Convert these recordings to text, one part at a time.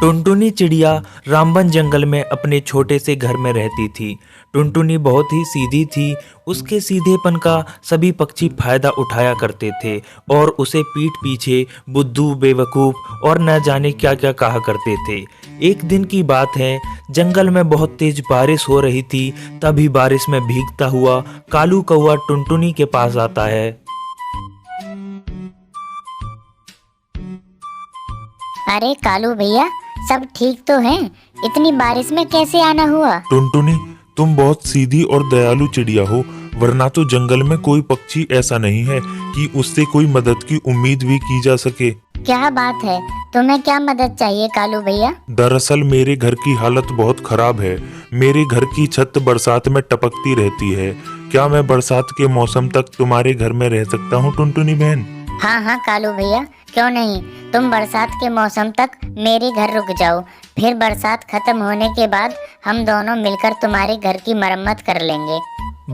टुनटुनी चिड़िया रामबन जंगल में अपने छोटे से घर में रहती थी। टुनटुनी बहुत ही सीधी थी। उसके सीधेपन का सभी पक्षी फायदा उठाया करते थे और उसे पीठ पीछे बुद्धू, बेवकूफ और न जाने क्या क्या कहा करते थे। एक दिन की बात है, जंगल में बहुत तेज बारिश हो रही थी। तभी बारिश में भीगता हुआ कालू कौआ टुनटुनी के पास आता है। अरे कालू भैया, सब ठीक तो है? इतनी बारिश में कैसे आना हुआ? टुनटुनी, तुम बहुत सीधी और दयालु चिड़िया हो, वरना तो जंगल में कोई पक्षी ऐसा नहीं है कि उससे कोई मदद की उम्मीद भी की जा सके। क्या बात है, तुम्हें क्या मदद चाहिए कालू भैया? दरअसल मेरे घर की हालत बहुत खराब है। मेरे घर की छत बरसात में टपकती रहती है। क्या मैं बरसात के मौसम तक तुम्हारे घर में रह सकता हूँ टुनटुनी बहन? हाँ हाँ कालू भैया, क्यों नहीं। तुम बरसात के मौसम तक मेरे घर रुक जाओ, फिर बरसात खत्म होने के बाद हम दोनों मिलकर तुम्हारे घर की मरम्मत कर लेंगे।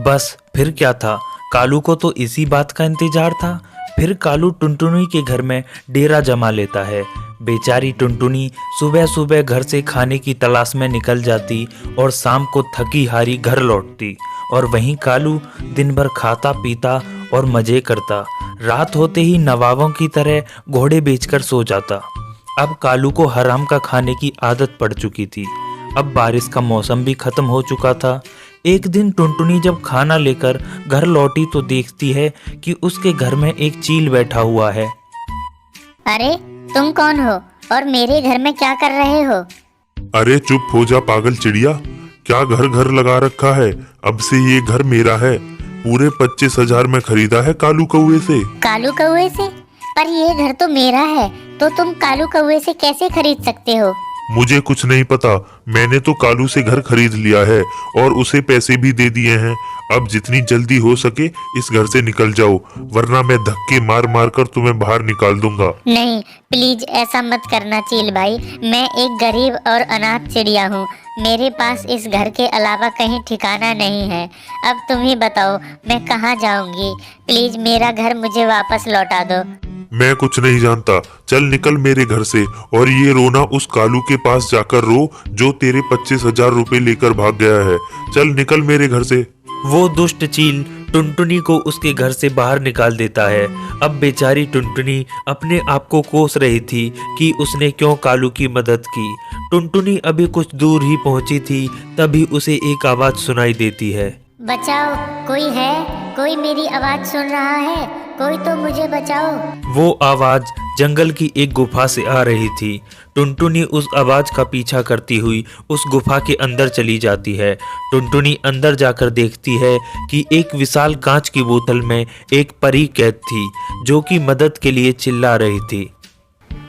बस फिर क्या था, कालू को तो इसी बात का इंतजार था। फिर कालू टुनटुनी के घर में डेरा जमा लेता है। बेचारी टुनटुनी सुबह सुबह घर से खाने की तलाश में निकल जाती और शाम को थकी हारी घर लौटती, और वहीं कालू दिन भर खाता पीता और मजे करता। रात होते ही नवाबों की तरह घोड़े बेचकर सो जाता। अब कालू को हराम का खाने की आदत पड़ चुकी थी। अब बारिश का मौसम भी खत्म हो चुका था। एक दिन टुनटुनी जब खाना लेकर घर लौटी तो देखती है कि उसके घर में एक चील बैठा हुआ है। अरे तुम कौन हो और मेरे घर में क्या कर रहे हो? अरे चुप हो जा पागल चिड़िया, क्या घर घर लगा रखा है? अब से ये घर मेरा है। पूरे 25,000 में खरीदा है कालू कौवे से। कालू कौवे से? पर ये घर तो मेरा है, तो तुम कालू कौवे से कैसे खरीद सकते हो? मुझे कुछ नहीं पता, मैंने तो कालू से घर खरीद लिया है और उसे पैसे भी दे दिए हैं। अब जितनी जल्दी हो सके इस घर से निकल जाओ, वरना मैं धक्के मार मार कर तुम्हें बाहर निकाल दूंगा। नहीं प्लीज ऐसा मत करना चील भाई, मैं एक गरीब और अनाथ चिड़िया हूँ। मेरे पास इस घर के अलावा कहीं ठिकाना नहीं है। अब तुम ही बताओ मैं कहाँ जाऊंगी? प्लीज मेरा घर मुझे वापस लौटा दो। मैं कुछ नहीं जानता, चल निकल मेरे घर से, और ये रोना उस कालू के पास जाकर रो जो तेरे 25,000 रुपए लेकर भाग गया है। चल निकल मेरे घर से। वो दुष्ट चील टुनटुनी को उसके घर से बाहर निकाल देता है। अब बेचारी टुनटुनी अपने आप को कोस रही थी कि उसने क्यों कालू की मदद की। टुनटुनी अभी कुछ दूर ही पहुंची थी, तभी उसे एक आवाज सुनाई देती है। बचाओ, कोई है? कोई मेरी आवाज सुन रहा है? कोई तो मुझे बचाओ। वो आवाज जंगल की एक गुफा से आ रही थी। टुनटुनी उस आवाज का पीछा करती हुई उस गुफा के अंदर चली जाती है। टुनटुनी अंदर जाकर देखती है कि एक विशाल कांच की बोतल में एक परी कैद थी, जो कि मदद के लिए चिल्ला रही थी।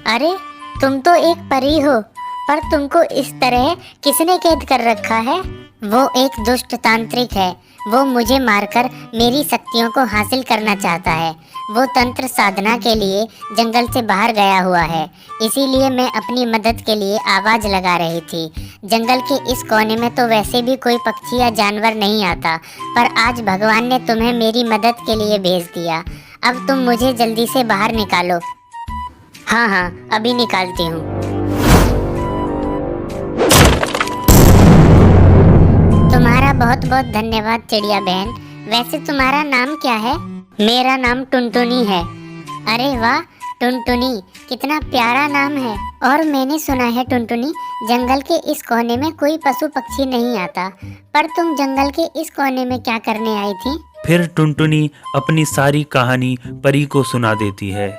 अरे तुम तो एक परी हो, पर तुमको इस तरह किसने कैद कर रखा है? वो एक दुष्ट तांत्रिक है। वो मुझे मारकर मेरी शक्तियों को हासिल करना चाहता है। वो तंत्र साधना के लिए जंगल से बाहर गया हुआ है, इसीलिए मैं अपनी मदद के लिए आवाज लगा रही थी। जंगल के इस कोने में तो वैसे भी कोई पक्षी या जानवर नहीं आता, पर आज भगवान ने तुम्हें मेरी मदद के लिए भेज दिया। अब तुम मुझे जल्दी से बाहर निकालो। हाँ हाँ, अभी निकालती हूँ। तुम्हारा बहुत बहुत धन्यवाद चिड़िया बहन। वैसे तुम्हारा नाम क्या है? मेरा नाम टुनटुनी है। अरे वाह टुनटुनी, कितना प्यारा नाम है। और मैंने सुना है टुनटुनी, जंगल के इस कोने में कोई पशु पक्षी नहीं आता, पर तुम जंगल के इस कोने में क्या करने आई थी? फिर टुनटुनी अपनी सारी कहानी परी को सुना देती है।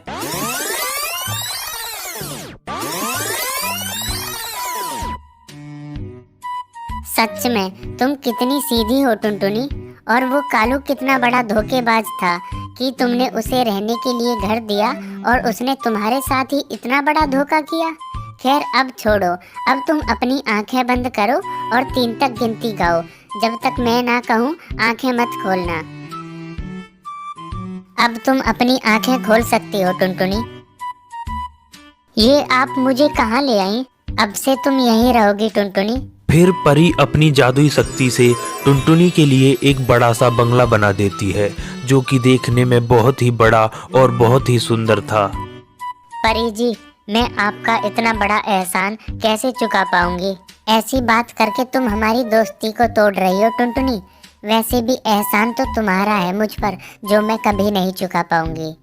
सच में तुम कितनी सीधी हो टुनटुनी। और वो कालू कितना बड़ा धोखेबाज था कि तुमने उसे रहने के लिए घर दिया और उसने तुम्हारे साथ ही इतना बड़ा धोखा किया। खैर अब छोड़ो, अब तुम अपनी आंखें बंद करो और 3 तक गिनती गाओ। जब तक मैं ना कहूँ आंखें मत खोलना। अब तुम अपनी आंखें खोल सकती हो टुनटुनी। ये आप मुझे कहाँ ले आई? अब से तुम यहीं रहोगी टुनटुनी। फिर परी अपनी जादुई शक्ति से टुनटुनी के लिए एक बड़ा सा बंगला बना देती है, जो कि देखने में बहुत ही बड़ा और बहुत ही सुंदर था। परी जी, मैं आपका इतना बड़ा एहसान कैसे चुका पाऊंगी। ऐसी बात करके तुम हमारी दोस्ती को तोड़ रही हो टुनटुनी। वैसे भी एहसान तो तुम्हारा है मुझ पर, जो मैं कभी नहीं चुका पाऊंगी।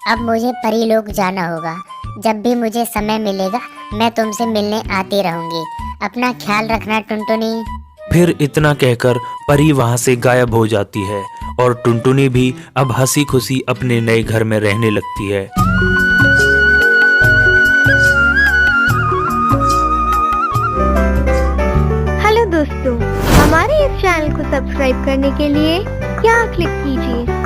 अब मुझे परी लोग जाना होगा। जब भी मुझे समय मिलेगा मैं तुमसे मिलने आती रहूंगी। अपना ख्याल रखना टुनटुनी। फिर इतना कहकर परी वहां से गायब हो जाती है और टुनटुनी भी अब हंसी खुशी अपने नए घर में रहने लगती है। हेलो दोस्तों, हमारे इस चैनल को सब्सक्राइब करने के लिए यहाँ क्लिक कीजिए